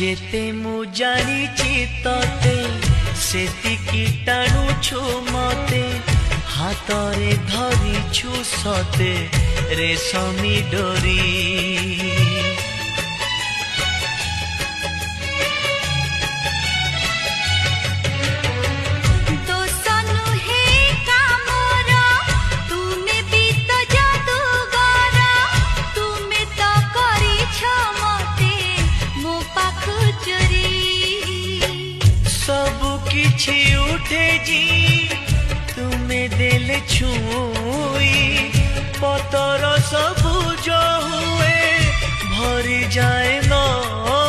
जेते मु जानिछि तते सेतिकी टाणुछु मते हातरे धरिछु सते रेशमी डोरी किछि उठे जी तुम्हें देले छुई पतर सबुज हुए भरी जाए न